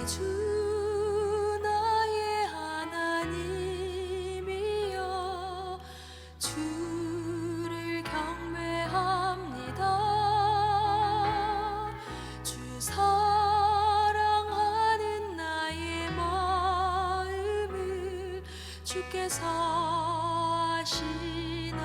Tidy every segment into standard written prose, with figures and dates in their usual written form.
주 나의 하나님이여 주를 경배합니다. 주 사랑하는 나의 마음을 주께서 아시나이다.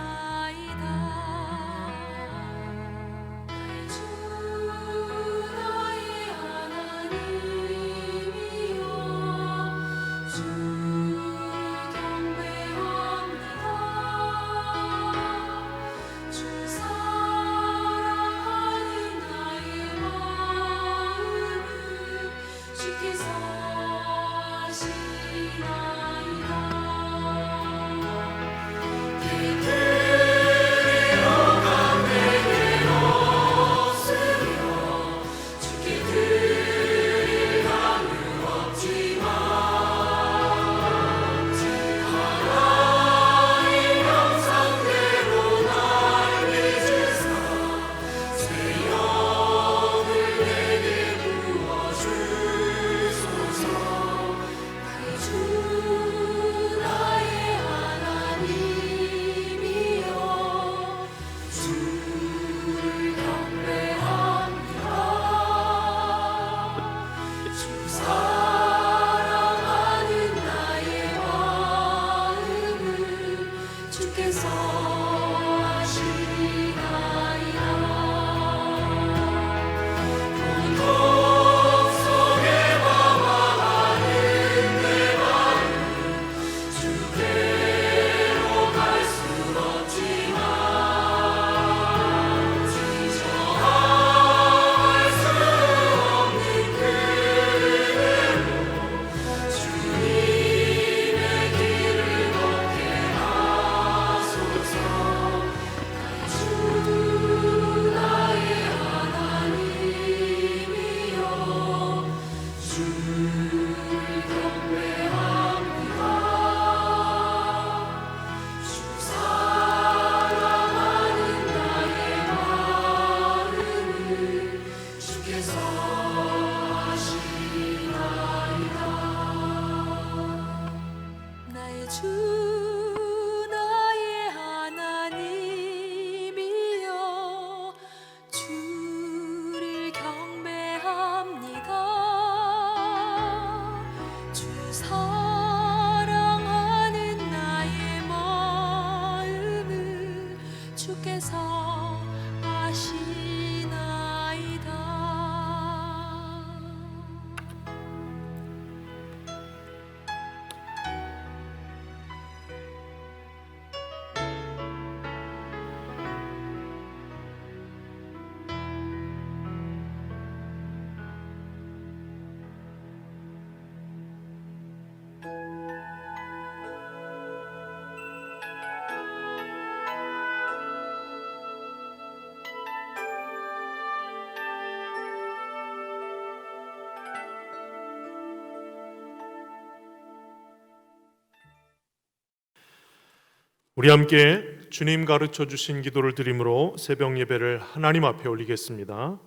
우리 함께 주님 가르쳐 주신 기도를 드림으로 새벽 예배를 하나님 앞에 올리겠습니다.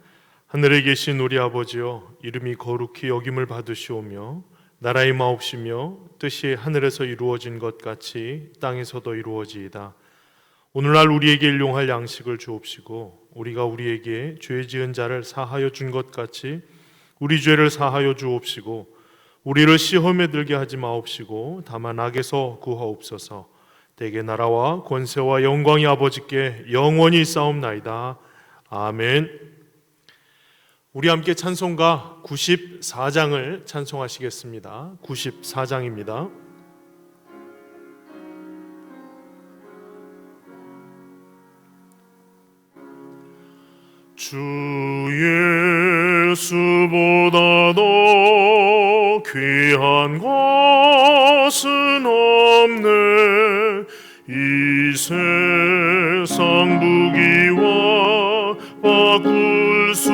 하늘에 계신 우리 아버지여, 이름이 거룩히 여김을 받으시오며 나라의 마옵시며 뜻이 하늘에서 이루어진 것 같이 땅에서도 이루어지이다. 오늘날 우리에게 일용할 양식을 주옵시고 우리가 우리에게 죄 지은 자를 사하여 준 것 같이 우리 죄를 사하여 주옵시고 우리를 시험에 들게 하지 마옵시고 다만 악에서 구하옵소서. 대개 나라와 권세와 영광이 아버지께 영원히 있사옵나이다. 아멘. 우리 함께 찬송가 94장을 찬송하시겠습니다. 94장입니다. 주 예수보다 더 귀한 것은 없네. 이 세상 부귀와 바꿀 수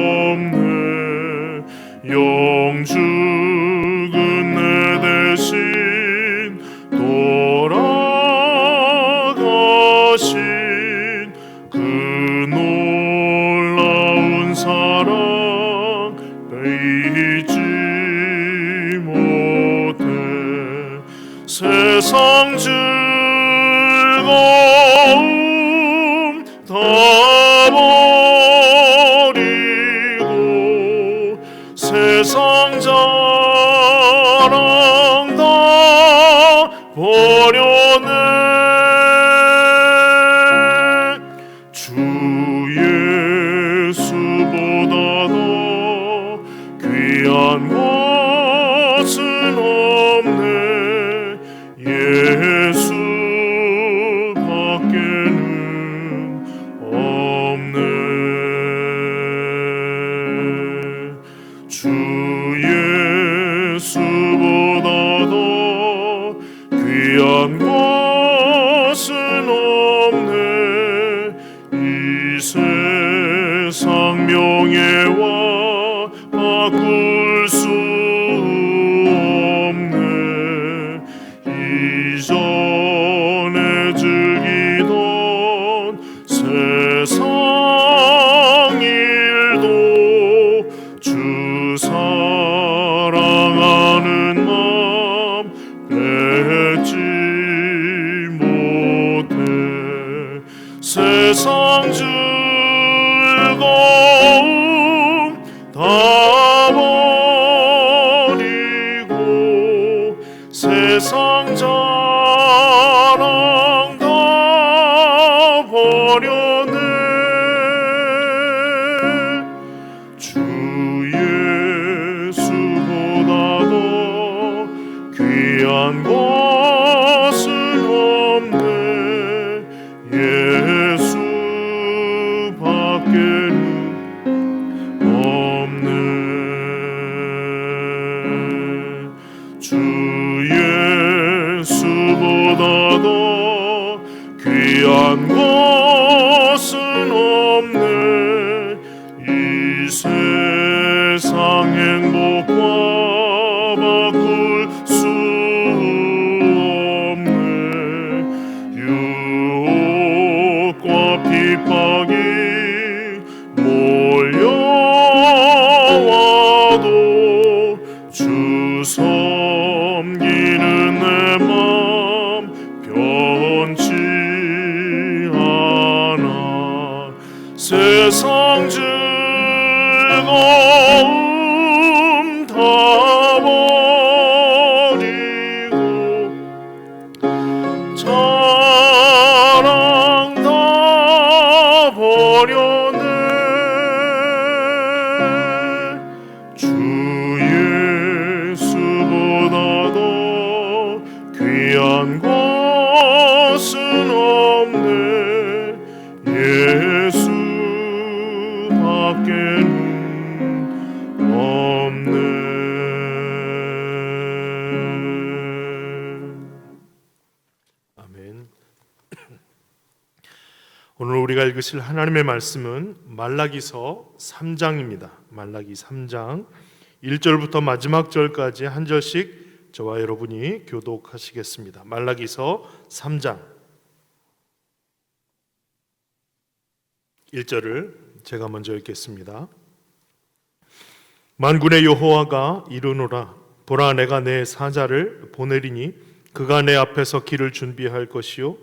없네. 영죽은 내 대신 돌아가신 그 놀라운 사랑 빼앗지 못해. 세상 즐거움 다 버리고 세상 자랑 다 버려내. 주 예수보다 더 귀한 것은 없네. 예수 밖에는 없네. 주 예수보다 더 귀한 것은 없네. 이 세상 명예와 바꿀 수 없네. 이전에 즐기던 세상 일도 주 사랑하는 마음 뺏지 못해. 세상 즐거움 다 버리고 세상 자랑 다 버려내. 주 예수보다 더 귀한 것은 없네. 예수 밖에는 없네. 주 예수보다 더 귀한 것은 없네. 이 세상 행복과 바꿀 수 없네. 유혹과 핍박이 몰려와도 주 섬기는 내 맘 변치 않아. 세상 즐거움 다 버리고 자랑 다 버려내. 주 예수보다 더 귀한 것은 없네. 예수 밖에는 없네. 아멘. 오늘 우리가 읽으실 하나님의 말씀은 말라기서 3장입니다. 말라기 3장 1절부터 마지막 절까지 한 절씩 저와 여러분이 교독하시겠습니다. 말라기서 3장 1절을 제가 먼저 읽겠습니다. 만군의 여호와가 이르노라 보라 내가 내 사자를 보내리니 그가 내 앞에서 길을 준비할 것이요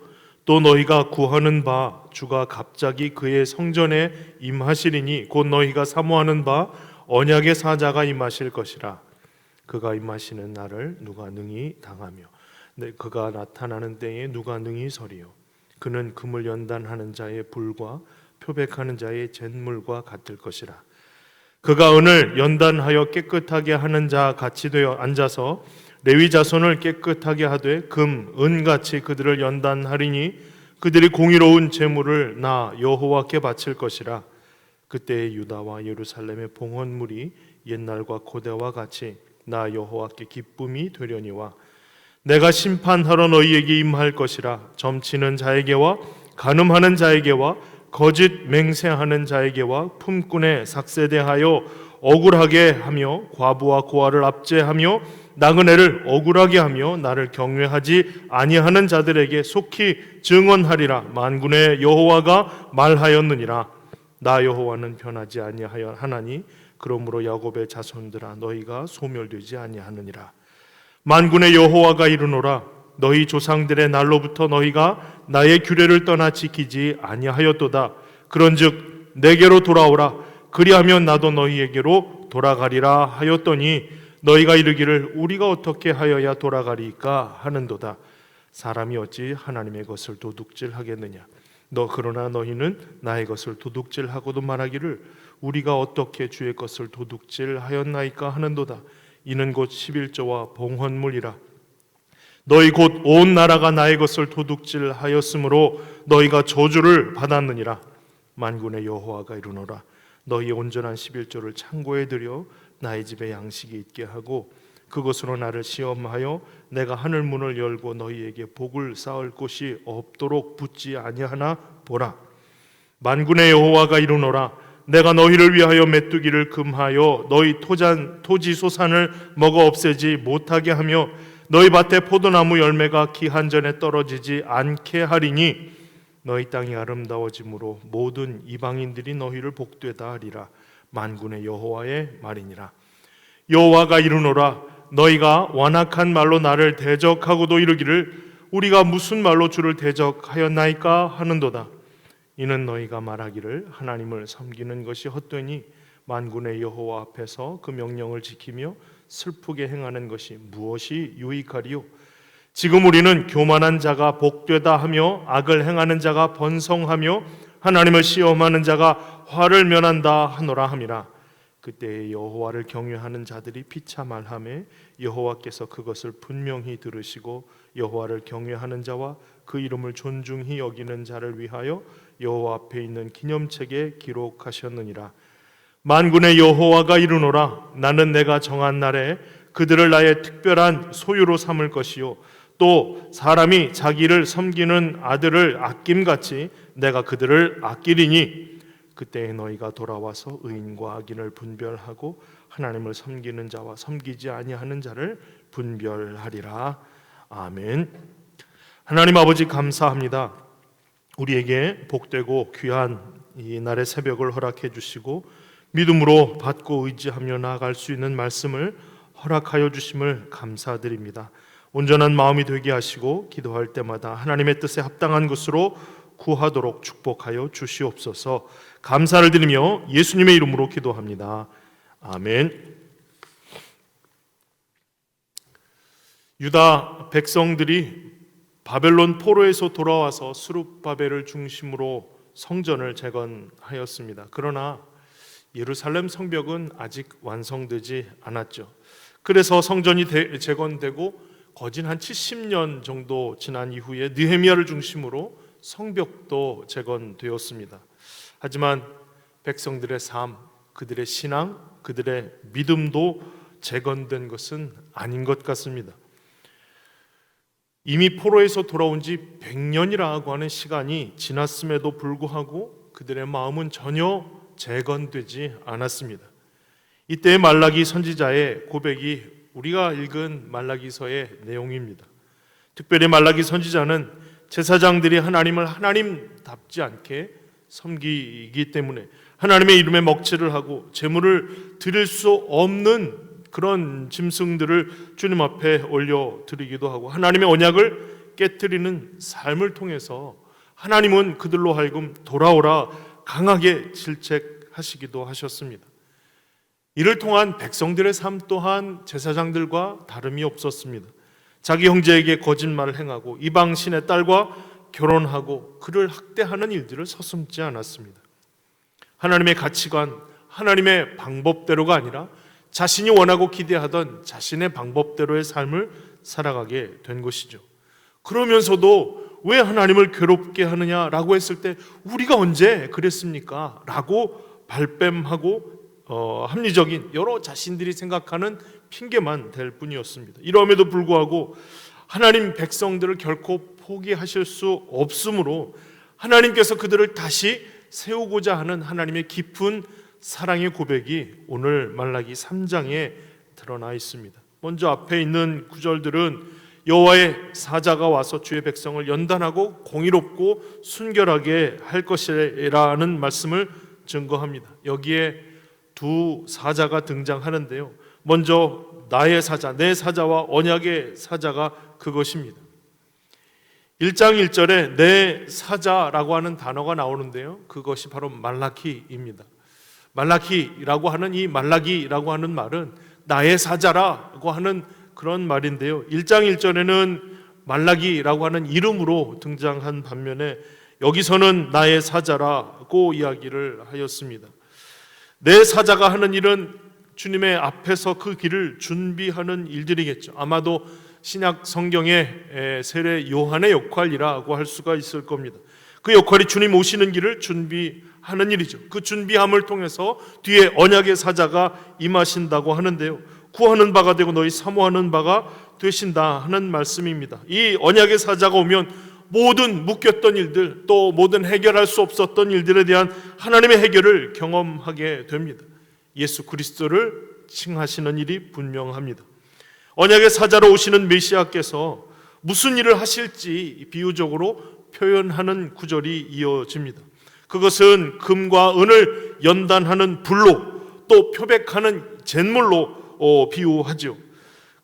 또 너희가 구하는 바 주가 갑자기 그의 성전에 임하시리니 곧 너희가 사모하는 바 언약의 사자가 임하실 것이라. 그가 임하시는 날을 누가 능히 당하며 그가 나타나는 때에 누가 능히 서리요. 그는 금을 연단하는 자의 불과 표백하는 자의 잿물과 같을 것이라. 그가 은을 연단하여 깨끗하게 하는 자 같이 되어 앉아서 레위 자손을 깨끗하게 하되 금, 은같이 그들을 연단하리니 그들이 공의로운 제물을 나 여호와께 바칠 것이라. 그때의 유다와 예루살렘의 봉헌물이 옛날과 고대와 같이 나 여호와께 기쁨이 되려니와 내가 심판하러 너희에게 임할 것이라. 점치는 자에게와 간음하는 자에게와 거짓 맹세하는 자에게와 품꾼에 삭세대하여 억울하게 하며 과부와 고아를 압제하며 나그네를 억울하게 하며 나를 경외하지 아니하는 자들에게 속히 증언하리라. 만군의 여호와가 말하였느니라. 나 여호와는 변하지 아니하여 하나니 그러므로 야곱의 자손들아 너희가 소멸되지 아니하느니라. 만군의 여호와가 이르노라 너희 조상들의 날로부터 너희가 나의 규례를 떠나 지키지 아니하였도다. 그런즉 내게로 돌아오라. 그리하면 나도 너희에게로 돌아가리라 하였더니 너희가 이르기를 우리가 어떻게 하여야 돌아가리까 하는도다. 사람이 어찌 하나님의 것을 도둑질하겠느냐. 그러나 너희는 나의 것을 도둑질하고도 말하기를 우리가 어떻게 주의 것을 도둑질하였나이까 하는도다. 이는 곧 11조와 봉헌물이라. 너희 곧 온 나라가 나의 것을 도둑질하였으므로 너희가 저주를 받았느니라. 만군의 여호와가 이르노라 너희 온전한 11조를 창고에 들여 나의 집에 양식이 있게 하고 그것으로 나를 시험하여 내가 하늘 문을 열고 너희에게 복을 쌓을 곳이 없도록 붙지 아니하나 보라. 만군의 여호와가 이르노라 내가 너희를 위하여 메뚜기를 금하여 너희 토지 소산을 먹어 없애지 못하게 하며 너희 밭에 포도나무 열매가 기한 전에 떨어지지 않게 하리니 너희 땅이 아름다워짐으로 모든 이방인들이 너희를 복되다 하리라. 만군의 여호와의 말이니라. 여호와가 이르노라 너희가 완악한 말로 나를 대적하고도 이르기를 우리가 무슨 말로 주를 대적하였나이까 하는도다. 이는 너희가 말하기를 하나님을 섬기는 것이 헛되니 만군의 여호와 앞에서 그 명령을 지키며 슬프게 행하는 것이 무엇이 유익하리요. 지금 우리는 교만한 자가 복되다 하며 악을 행하는 자가 번성하며 하나님을 시험하는 자가 화를 면한다 하노라 함이라. 그때 여호와를 경외하는 자들이 비참할하매 여호와께서 그것을 분명히 들으시고 여호와를 경외하는 자와 그 이름을 존중히 여기는 자를 위하여 여호와 앞에 있는 기념책에 기록하셨느니라. 만군의 여호와가 이르노라 나는 내가 정한 날에 그들을 나의 특별한 소유로 삼을 것이요 또 사람이 자기를 섬기는 아들을 아낌같이 내가 그들을 아끼리니 그때에 너희가 돌아와서 의인과 악인을 분별하고 하나님을 섬기는 자와 섬기지 아니하는 자를 분별하리라. 아멘. 하나님 아버지 감사합니다. 우리에게 복되고 귀한 이 날의 새벽을 허락해 주시고 믿음으로 받고 의지하며 나아갈 수 있는 말씀을 허락하여 주심을 감사드립니다. 온전한 마음이 되게 하시고 기도할 때마다 하나님의 뜻에 합당한 것으로 구하도록 축복하여 주시옵소서. 감사를 드리며 예수님의 이름으로 기도합니다. 아멘. 유다 백성들이 바벨론 포로에서 돌아와서 스룹바벨을 중심으로 성전을 재건하였습니다. 그러나 예루살렘 성벽은 아직 완성되지 않았죠. 그래서 성전이 재건되고 거진 한 70년 정도 지난 이후에 느헤미야를 중심으로 성벽도 재건되었습니다. 하지만 백성들의 삶, 그들의 신앙, 그들의 믿음도 재건된 것은 아닌 것 같습니다. 이미 포로에서 돌아온 지 100년이라고 하는 시간이 지났음에도 불구하고 그들의 마음은 전혀 재건되지 않았습니다. 이때 말라기 선지자의 고백이 우리가 읽은 말라기서의 내용입니다. 특별히 말라기 선지자는 제사장들이 하나님을 하나님답지 않게 섬기기 때문에 하나님의 이름에 먹칠을 하고 제물을 드릴 수 없는 그런 짐승들을 주님 앞에 올려드리기도 하고 하나님의 언약을 깨뜨리는 삶을 통해서 하나님은 그들로 하여금 돌아오라 강하게 질책하시기도 하셨습니다. 이를 통한 백성들의 삶 또한 제사장들과 다름이 없었습니다. 자기 형제에게 거짓말을 행하고 이방 신의 딸과 결혼하고 그를 학대하는 일들을 서슴지 않았습니다. 하나님의 가치관, 하나님의 방법대로가 아니라 자신이 원하고 기대하던 자신의 방법대로의 삶을 살아가게 된 것이죠. 그러면서도 왜 하나님을 괴롭게 하느냐라고 했을 때 우리가 언제 그랬습니까? 라고 발뺌하고 합리적인 여러 자신들이 생각하는 핑계만 될 뿐이었습니다. 이럼에도 불구하고 하나님 백성들을 결코 포기하실 수 없으므로 하나님께서 그들을 다시 세우고자 하는 하나님의 깊은 사랑의 고백이 오늘 말라기 3장에 드러나 있습니다. 먼저 앞에 있는 구절들은 여호와의 사자가 와서 주의 백성을 연단하고 공의롭고 순결하게 할 것이라는 말씀을 증거합니다. 여기에 두 사자가 등장하는데요. 먼저 나의 사자, 내 사자와 언약의 사자가 그것입니다. 1장 1절에 내 사자라고 하는 단어가 나오는데요. 그것이 바로 말라키입니다. 말라키라고 하는 이 말라기라고 하는 말은 나의 사자라고 하는 그런 말인데요. 1장 1절에는 말라기라고 하는 이름으로 등장한 반면에 여기서는 나의 사자라고 이야기를 하였습니다. 내 사자가 하는 일은 주님의 앞에서 그 길을 준비하는 일들이겠죠. 아마도 신약 성경의 세례 요한의 역할이라고 할 수가 있을 겁니다. 그 역할이 주님 오시는 길을 준비하는 일이죠. 그 준비함을 통해서 뒤에 언약의 사자가 임하신다고 하는데요. 구하는 바가 되고 너희 사모하는 바가 되신다 하는 말씀입니다. 이 언약의 사자가 오면 모든 묶였던 일들 또 모든 해결할 수 없었던 일들에 대한 하나님의 해결을 경험하게 됩니다. 예수 그리스도를 칭하시는 일이 분명합니다. 언약의 사자로 오시는 메시아께서 무슨 일을 하실지 비유적으로 표현하는 구절이 이어집니다. 그것은 금과 은을 연단하는 불로 또 표백하는 잿물로 비유하죠.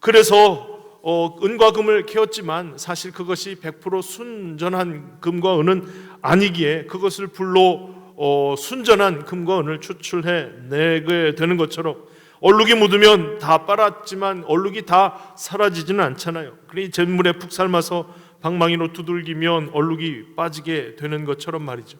그래서 은과 금을 캐었지만 사실 그것이 100% 순전한 금과 은은 아니기에 그것을 불로 순전한 금과 은을 추출해내게 되는 것처럼 얼룩이 묻으면 다 빨았지만 얼룩이 다 사라지지는 않잖아요. 그러니 잿물에 푹 삶아서 방망이로 두들기면 얼룩이 빠지게 되는 것처럼 말이죠.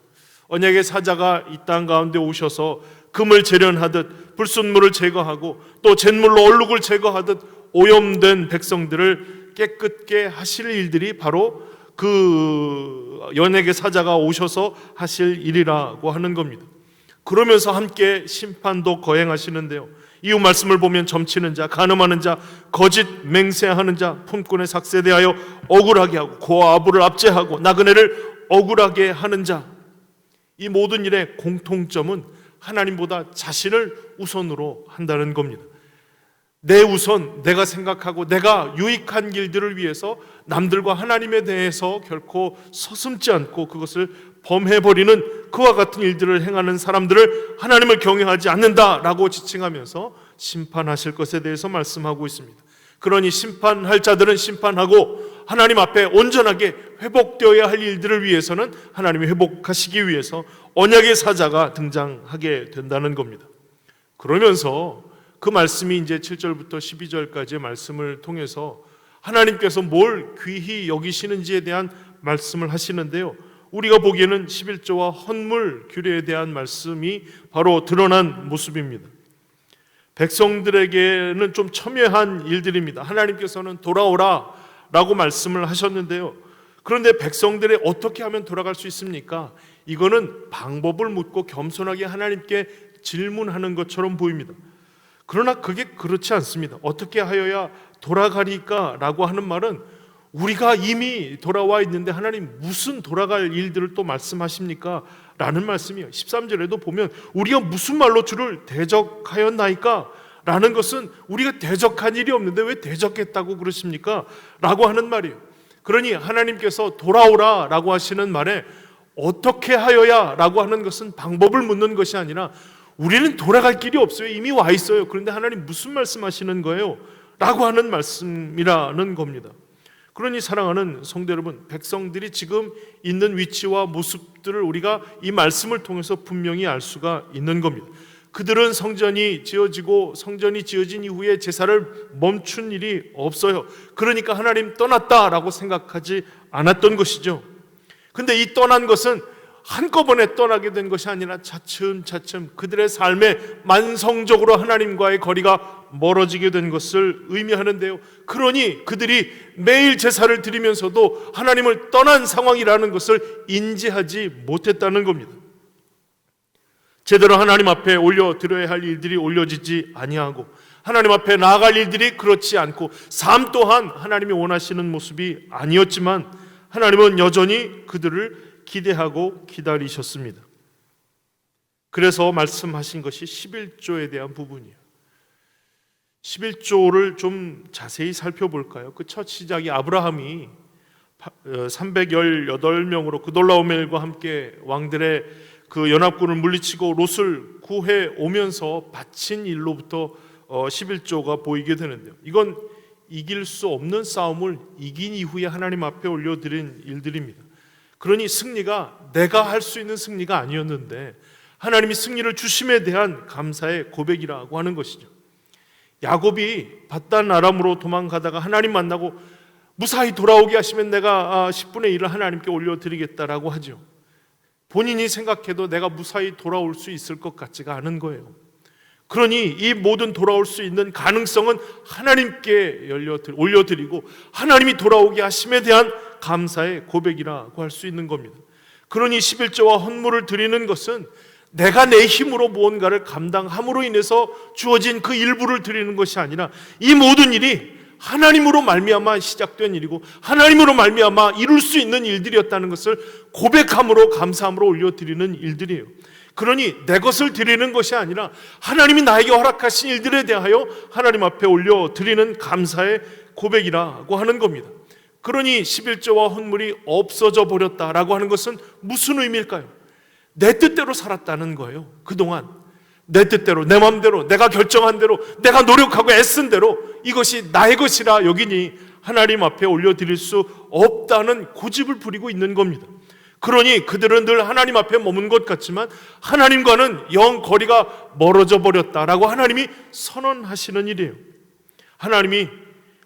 언약의 사자가 이 땅 가운데 오셔서 금을 재련하듯 불순물을 제거하고 또 잿물로 얼룩을 제거하듯 오염된 백성들을 깨끗게 하실 일들이 바로 그 언약의 사자가 오셔서 하실 일이라고 하는 겁니다. 그러면서 함께 심판도 거행하시는데요. 이후 말씀을 보면 점치는 자, 간음하는 자, 거짓 맹세하는 자, 품꾼의 삭세에 대하여 억울하게 하고 고아부를 압제하고 나그네를 억울하게 하는 자, 이 모든 일의 공통점은 하나님보다 자신을 우선으로 한다는 겁니다. 내 우선, 내가 생각하고 내가 유익한 길들을 위해서 남들과 하나님에 대해서 결코 서슴지 않고 그것을 범해버리는 그와 같은 일들을 행하는 사람들을 하나님을 경외하지 않는다라고 지칭하면서 심판하실 것에 대해서 말씀하고 있습니다. 그러니 심판할 자들은 심판하고 하나님 앞에 온전하게 회복되어야 할 일들을 위해서는 하나님이 회복하시기 위해서 언약의 사자가 등장하게 된다는 겁니다. 그러면서 그 말씀이 이제 7절부터 12절까지의 말씀을 통해서 하나님께서 뭘 귀히 여기시는지에 대한 말씀을 하시는데요. 우리가 보기에는 11조와 헌물 규례에 대한 말씀이 바로 드러난 모습입니다. 백성들에게는 좀 첨예한 일들입니다. 하나님께서는 돌아오라 라고 말씀을 하셨는데요. 그런데 백성들이 어떻게 하면 돌아갈 수 있습니까? 이거는 방법을 묻고 겸손하게 하나님께 질문하는 것처럼 보입니다. 그러나 그게 그렇지 않습니다. 어떻게 하여야 돌아가리까? 라고 하는 말은 우리가 이미 돌아와 있는데 하나님 무슨 돌아갈 일들을 또 말씀하십니까? 라는 말씀이에요. 13절에도 보면 우리가 무슨 말로 주를 대적하였나이까? 라는 것은 우리가 대적한 일이 없는데 왜 대적했다고 그러십니까? 라고 하는 말이에요. 그러니 하나님께서 돌아오라 라고 하시는 말에 어떻게 하여야 라고 하는 것은 방법을 묻는 것이 아니라 우리는 돌아갈 길이 없어요. 이미 와 있어요. 그런데 하나님 무슨 말씀하시는 거예요? 라고 하는 말씀이라는 겁니다. 그러니 사랑하는 성도 여러분, 백성들이 지금 있는 위치와 모습들을 우리가 이 말씀을 통해서 분명히 알 수가 있는 겁니다. 그들은 성전이 지어지고 성전이 지어진 이후에 제사를 멈춘 일이 없어요. 그러니까 하나님 떠났다라고 생각하지 않았던 것이죠. 근데 이 떠난 것은 한꺼번에 떠나게 된 것이 아니라 차츰차츰 그들의 삶에 만성적으로 하나님과의 거리가 멀어지게 된 것을 의미하는데요. 그러니 그들이 매일 제사를 드리면서도 하나님을 떠난 상황이라는 것을 인지하지 못했다는 겁니다. 제대로 하나님 앞에 올려드려야 할 일들이 올려지지 아니하고 하나님 앞에 나아갈 일들이 그렇지 않고 삶 또한 하나님이 원하시는 모습이 아니었지만 하나님은 여전히 그들을 기대하고 기다리셨습니다. 그래서 말씀하신 것이 11조에 대한 부분이에요. 11조를 좀 자세히 살펴볼까요? 그 첫 시작이 아브라함이 318명으로 그돌라오멜과 함께 왕들의 그 연합군을 물리치고 롯을 구해 오면서 바친 일로부터 11조가 보이게 되는데요. 이건 이길 수 없는 싸움을 이긴 이후에 하나님 앞에 올려드린 일들입니다. 그러니 승리가 내가 할 수 있는 승리가 아니었는데 하나님이 승리를 주심에 대한 감사의 고백이라고 하는 것이죠. 야곱이 밧단 아람으로 도망가다가 하나님 만나고 무사히 돌아오게 하시면 내가 10분의 1을 하나님께 올려드리겠다라고 하죠. 본인이 생각해도 내가 무사히 돌아올 수 있을 것 같지가 않은 거예요. 그러니 이 모든 돌아올 수 있는 가능성은 하나님께 올려드리고 하나님이 돌아오게 하심에 대한 감사의 고백이라고 할 수 있는 겁니다. 그러니 11조와 헌물을 드리는 것은 내가 내 힘으로 무언가를 감당함으로 인해서 주어진 그 일부를 드리는 것이 아니라 이 모든 일이 하나님으로 말미암아 시작된 일이고 하나님으로 말미암아 이룰 수 있는 일들이었다는 것을 고백함으로 감사함으로 올려드리는 일들이에요. 그러니 내 것을 드리는 것이 아니라 하나님이 나에게 허락하신 일들에 대하여 하나님 앞에 올려드리는 감사의 고백이라고 하는 겁니다. 그러니 11조와 헌물이 없어져 버렸다라고 하는 것은 무슨 의미일까요? 내 뜻대로 살았다는 거예요. 그동안 내 뜻대로, 내 마음대로, 내가 결정한 대로, 내가 노력하고 애쓴 대로 이것이 나의 것이라 여기니 하나님 앞에 올려드릴 수 없다는 고집을 부리고 있는 겁니다. 그러니 그들은 늘 하나님 앞에 머문 것 같지만 하나님과는 영 거리가 멀어져 버렸다라고 하나님이 선언하시는 일이에요. 하나님이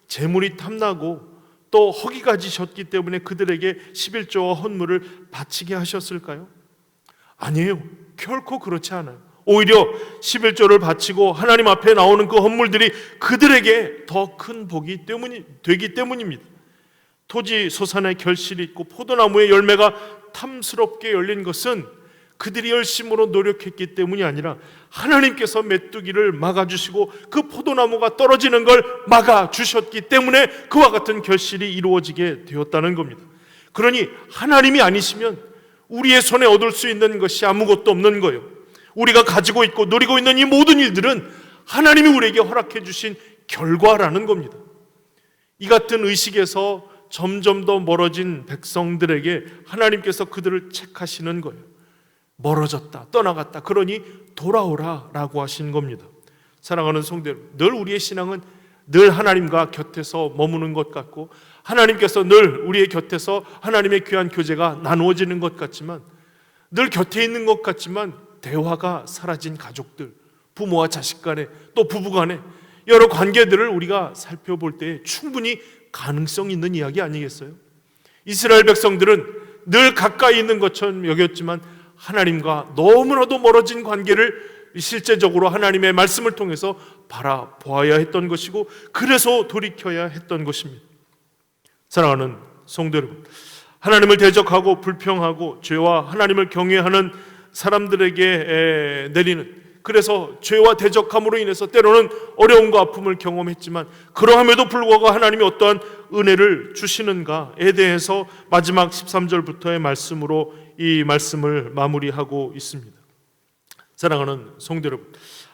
재물이 탐나고 또 허기가 지셨기 때문에 그들에게 11조와 헌물을 바치게 하셨을까요? 아니에요. 결코 그렇지 않아요. 오히려 11조를 바치고 하나님 앞에 나오는 그 헌물들이 그들에게 더 큰 복이 되기 때문입니다. 토지 소산의 결실이 있고 포도나무의 열매가 탐스럽게 열린 것은 그들이 열심으로 노력했기 때문이 아니라 하나님께서 메뚜기를 막아주시고 그 포도나무가 떨어지는 걸 막아주셨기 때문에 그와 같은 결실이 이루어지게 되었다는 겁니다. 그러니 하나님이 아니시면 우리의 손에 얻을 수 있는 것이 아무것도 없는 거예요. 우리가 가지고 있고 누리고 있는 이 모든 일들은 하나님이 우리에게 허락해 주신 결과라는 겁니다. 이 같은 의식에서 점점 더 멀어진 백성들에게 하나님께서 그들을 책하시는 거예요. 멀어졌다, 떠나갔다. 그러니 돌아오라 라고 하신 겁니다. 사랑하는 성도 여러분, 늘 우리의 신앙은 늘 하나님과 곁에서 머무는 것 같고 하나님께서 늘 우리의 곁에서 하나님의 귀한 교제가 나누어지는 것 같지만 늘 곁에 있는 것 같지만 대화가 사라진 가족들, 부모와 자식 간에 또 부부 간에 여러 관계들을 우리가 살펴볼 때 충분히 가능성 있는 이야기 아니겠어요? 이스라엘 백성들은 늘 가까이 있는 것처럼 여겼지만 하나님과 너무나도 멀어진 관계를 실제적으로 하나님의 말씀을 통해서 바라보아야 했던 것이고 그래서 돌이켜야 했던 것입니다. 사랑하는 성도 여러분, 하나님을 대적하고 불평하고 죄와 하나님을 경외하는 사람들에게 내리는, 그래서 죄와 대적함으로 인해서 때로는 어려움과 아픔을 경험했지만 그러함에도 불구하고 하나님이 어떠한 은혜를 주시는가에 대해서 마지막 13절부터의 말씀으로 이 말씀을 마무리하고 있습니다. 사랑하는 성도 여러분,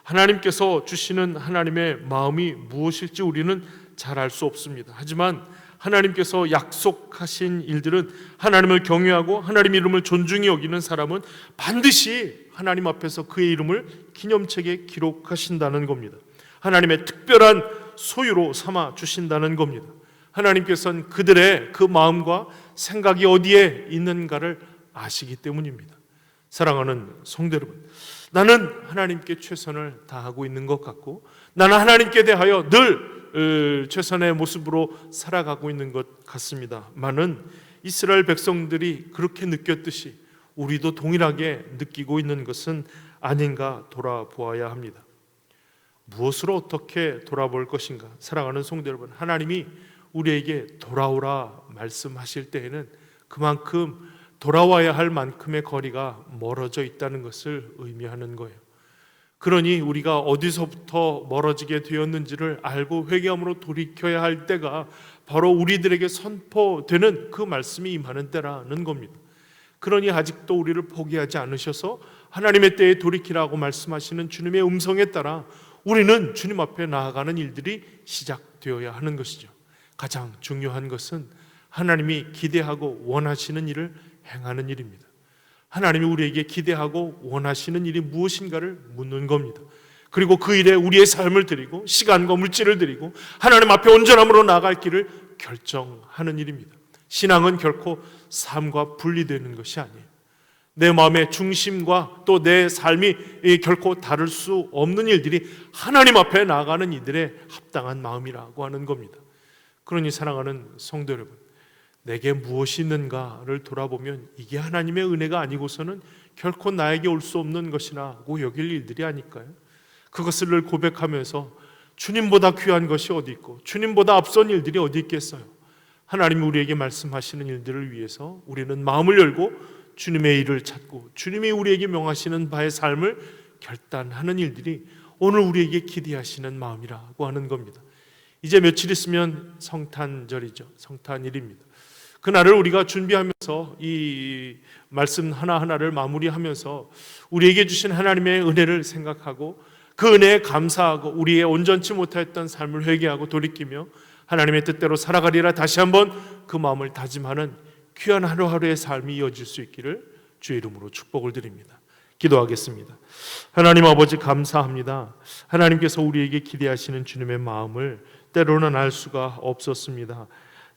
하나님께서 주시는 하나님의 마음이 무엇일지 우리는 잘 알 수 없습니다. 하지만 하나님께서 약속하신 일들은 하나님을 경외하고 하나님 이름을 존중히 여기는 사람은 반드시 하나님 앞에서 그의 이름을 기념책에 기록하신다는 겁니다. 하나님의 특별한 소유로 삼아 주신다는 겁니다. 하나님께서는 그들의 그 마음과 생각이 어디에 있는가를 아시기 때문입니다. 사랑하는 성도 여러분, 나는 하나님께 최선을 다하고 있는 것 같고 나는 하나님께 대하여 늘 최선의 모습으로 살아가고 있는 것 같습니다. 많은 이스라엘 백성들이 그렇게 느꼈듯이 우리도 동일하게 느끼고 있는 것은 아닌가 돌아보아야 합니다. 무엇으로 어떻게 돌아볼 것인가? 사랑하는 성도 여러분, 하나님이 우리에게 돌아오라 말씀하실 때에는 그만큼 돌아와야 할 만큼의 거리가 멀어져 있다는 것을 의미하는 거예요. 그러니 우리가 어디서부터 멀어지게 되었는지를 알고 회개함으로 돌이켜야 할 때가 바로 우리들에게 선포되는 그 말씀이 임하는 때라는 겁니다. 그러니 아직도 우리를 포기하지 않으셔서 하나님의 때에 돌이키라고 말씀하시는 주님의 음성에 따라 우리는 주님 앞에 나아가는 일들이 시작되어야 하는 것이죠. 가장 중요한 것은 하나님이 기대하고 원하시는 일을 행하는 일입니다. 하나님이 우리에게 기대하고 원하시는 일이 무엇인가를 묻는 겁니다. 그리고 그 일에 우리의 삶을 드리고 시간과 물질을 드리고 하나님 앞에 온전함으로 나아갈 길을 결정하는 일입니다. 신앙은 결코 삶과 분리되는 것이 아니에요. 내 마음의 중심과 또 내 삶이 결코 다를 수 없는 일들이 하나님 앞에 나아가는 이들의 합당한 마음이라고 하는 겁니다. 그러니 사랑하는 성도 여러분, 내게 무엇이 있는가를 돌아보면 이게 하나님의 은혜가 아니고서는 결코 나에게 올 수 없는 것이라고 여길 일들이 아닐까요? 그것을 늘 고백하면서 주님보다 귀한 것이 어디 있고 주님보다 앞선 일들이 어디 있겠어요? 하나님이 우리에게 말씀하시는 일들을 위해서 우리는 마음을 열고 주님의 일을 찾고 주님이 우리에게 명하시는 바의 삶을 결단하는 일들이 오늘 우리에게 기대하시는 마음이라고 하는 겁니다. 이제 며칠 있으면 성탄절이죠. 성탄일입니다. 그날을 우리가 준비하면서 이 말씀 하나하나를 마무리하면서 우리에게 주신 하나님의 은혜를 생각하고 그 은혜에 감사하고 우리의 온전치 못했던 삶을 회개하고 돌이키며 하나님의 뜻대로 살아가리라 다시 한번 그 마음을 다짐하는 귀한 하루하루의 삶이 이어질 수 있기를 주의 이름으로 축복을 드립니다. 기도하겠습니다. 하나님 아버지 감사합니다. 하나님께서 우리에게 기대하시는 주님의 마음을 때로는 알 수가 없었습니다.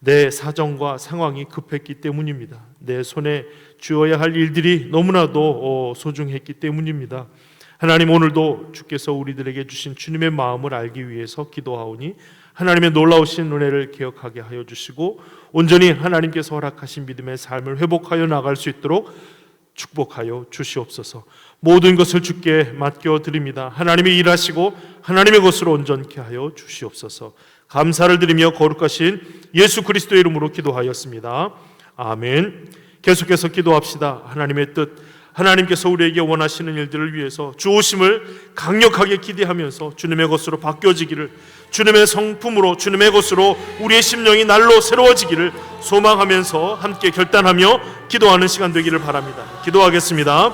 내 사정과 상황이 급했기 때문입니다. 내 손에 쥐어야 할 일들이 너무나도 소중했기 때문입니다. 하나님, 오늘도 주께서 우리들에게 주신 주님의 마음을 알기 위해서 기도하오니 하나님의 놀라우신 은혜를 기억하게 하여 주시고 온전히 하나님께서 허락하신 믿음의 삶을 회복하여 나갈 수 있도록 축복하여 주시옵소서. 모든 것을 주께 맡겨드립니다. 하나님이 일하시고 하나님의 것으로 온전케 하여 주시옵소서. 감사를 드리며 거룩하신 예수 그리스도의 이름으로 기도하였습니다. 아멘. 계속해서 기도합시다. 하나님의 뜻, 하나님께서 우리에게 원하시는 일들을 위해서 주오심을 강력하게 기대하면서 주님의 것으로 바뀌어지기를, 주님의 성품으로 주님의 것으로 우리의 심령이 날로 새로워지기를 소망하면서 함께 결단하며 기도하는 시간 되기를 바랍니다. 기도하겠습니다.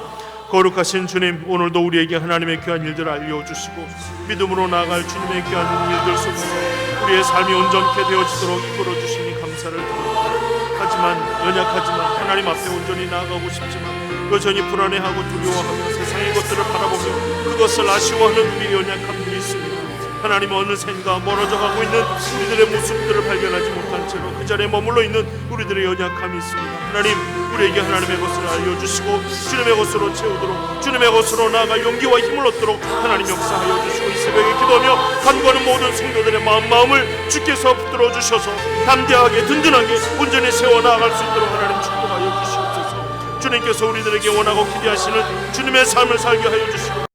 거룩하신 주님, 오늘도 우리에게 하나님의 귀한 일들을 알려주시고 믿음으로 나아갈 주님의 귀한 일들 속에서 우리의 삶이 온전케 되어지도록 이끌어주시니 감사를 드립니다. 하지만 연약하지만 하나님 앞에 온전히 나아가고 싶지만 여전히 불안해하고 두려워하며 세상의 것들을 바라보며 그것을 아쉬워하는 우리 연약한 분이 있습니다. 하나님, 어느샌가 멀어져가고 있는 우리들의 모습들을 발견하지 못한 채로 그 자리에 머물러 있는 우리들의 연약함이 있습니다. 하나님, 우리에게 하나님의 것을 알려주시고 주님의 것으로 채우도록, 주님의 것으로 나아갈 용기와 힘을 얻도록 하나님 역사하여 주시고, 이 새벽에 기도하며 간구하는 모든 성도들의 마음을 주께서 붙들어 주셔서 담대하게 든든하게 온전히 세워 나아갈 수 있도록 하나님 축복하여 주시옵소서. 주님께서 우리들에게 원하고 기대하시는 주님의 삶을 살게 하여 주시고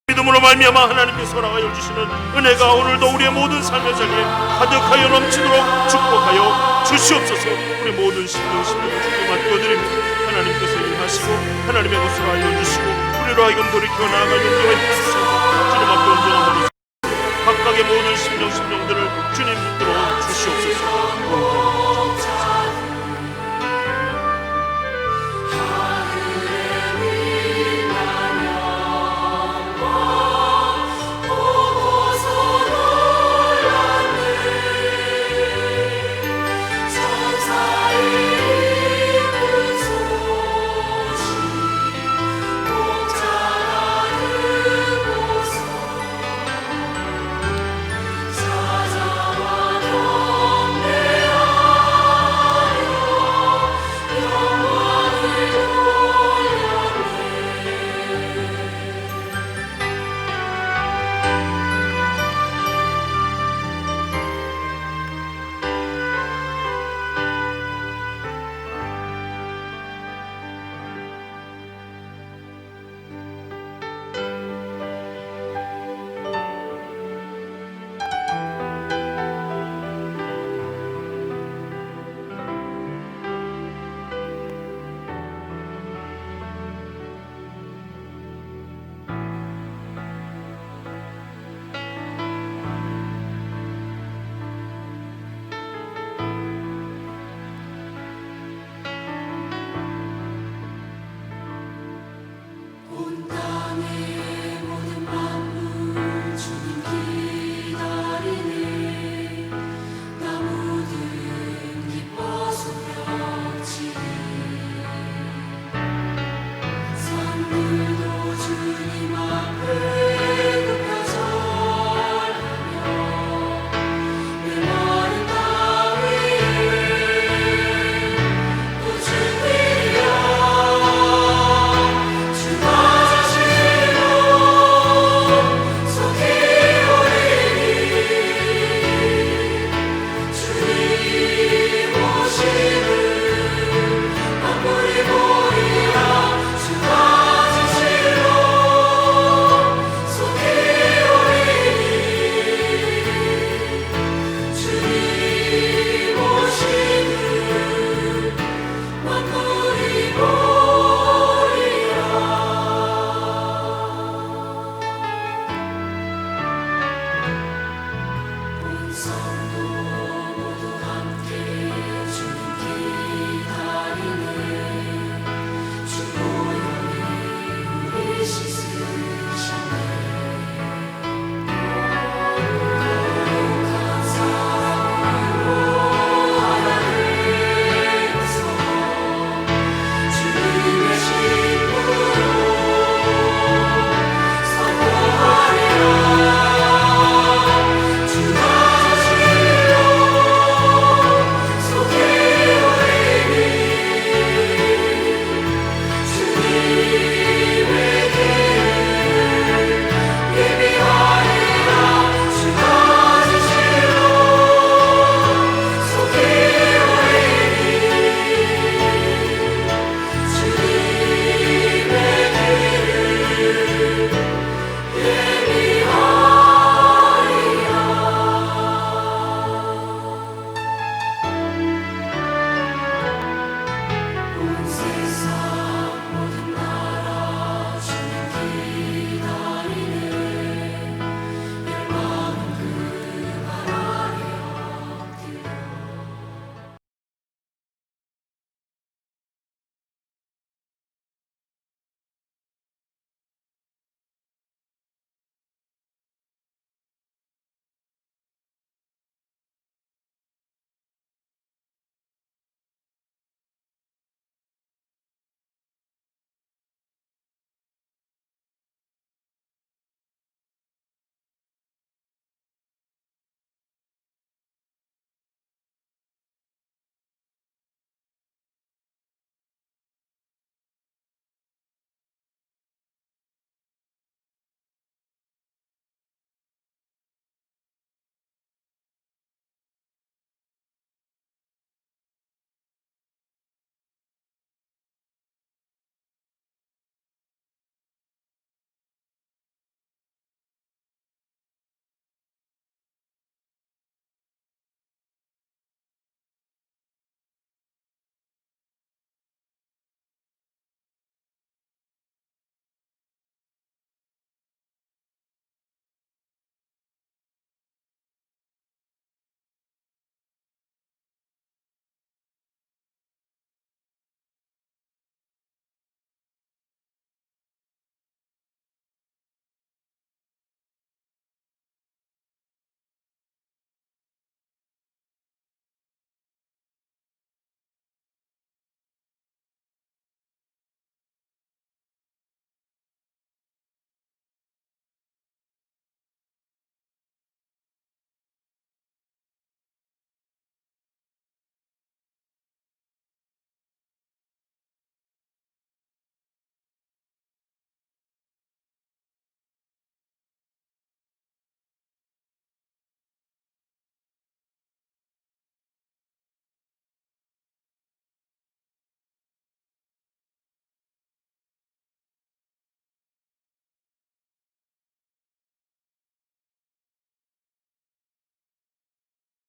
믿음으로 말미암아 하나님께서 허락하여 주시는 은혜가 오늘도 우리의 모든 삶의 자리에 가득하여 넘치도록 축복하여 주시옵소서. 우리 모든 심령을 주께 맡겨드립니다. 하나님께서 일하시고 하나님의 것으로 알려주시고 우리로 하여금 돌이켜 나아갈 용기와 힘을 주셔서 주님 앞에 온전한 머리 각각의 모든 심령들을 주님 붙들어 주시옵소서.